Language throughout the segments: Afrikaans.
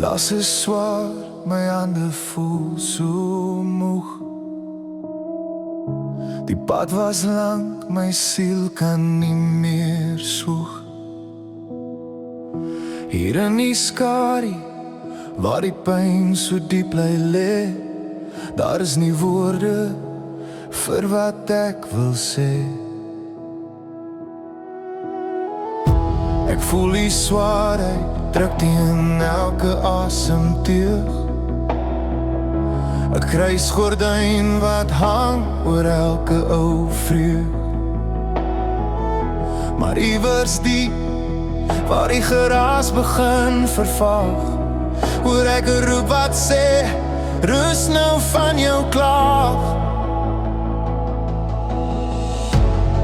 Las is zwaar, my hande voel so moeg. Die pad was lang, my siel kan nie meer soeg. Hier in die skadu, waar die pyn so diep bly lê, daar is nie woorde vir wat ek wil sê. Ek voel die swaarheid druk teen elke asemteug. 'n Kruisgordyn wat hang oor elke ou vreug. Maar iewers diep, waar die geraas begin vervaag, hoor ek 'n roep wat sê, rus nou van jou klaag.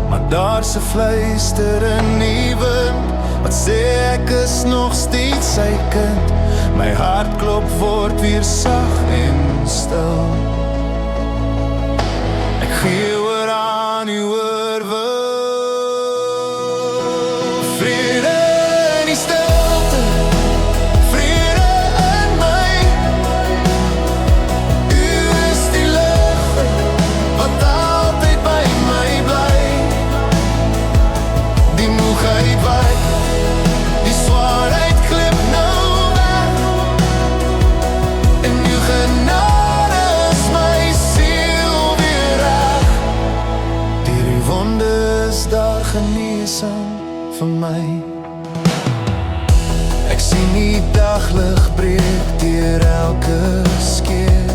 Maar daar's 'n fluister in die wind, wat sê ek is nog steeds sy kind. My hartklop word weer sag en stil. Ek gee oor aan die oorwil. Vrede in die stilte, vrede in my. U is die lig wat altyd by my bly. Die moegheid wyk, die swaarheid klip nou weg. En uw genade is my siel weer reg. Deur uw wonde is daar genesing vir my. Ek sien die daglig breek deur elke skeer.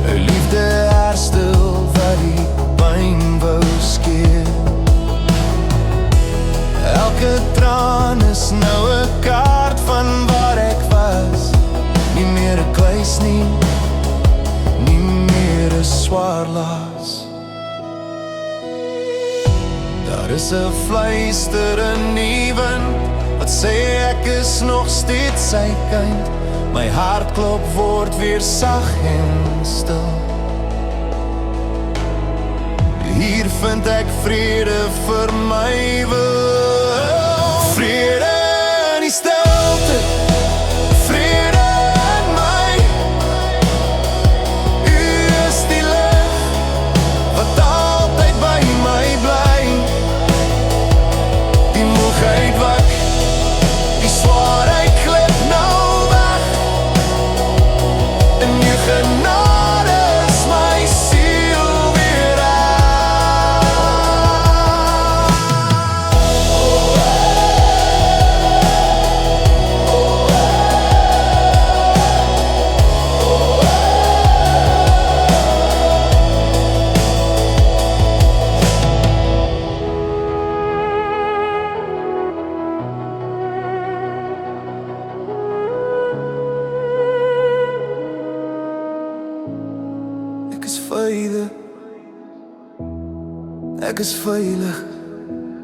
'n Liefde herstel wat die pyn wou skeer. Elke traan is nou 'n kaart van waar ek was. Nie meer 'n kluis nie, nie meer 'n swaar las. Daar is 'n fluister in die wind, wat sê ek is nog steeds sy kind. My hartklop word weer sag en stil. Hier vind ek vrede vir my wil. Vrede in die stilte, vrede in my. U is die lig wat altyd by my bly. Die moegheid wak, die swaarheid klip nou weg. En u genade is my siel weer reg. Ek is veilig, ek is veilig.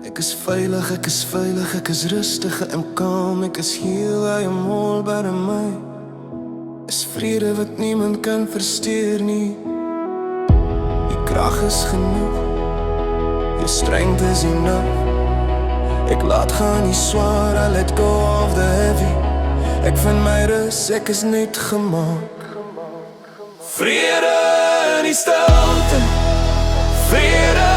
Ek is veilig, ek is veilig, ek is rustig en kalm. Ek is hier waar jy mol by my. Is vrede wat niemand kan versteur nie. Die krag is genoeg, jou strength is enough. Ek laat gaan die swaar, I let go of the heavy. Ek vind my rus, ek is net gemaak. Vrede in die stilte, vrede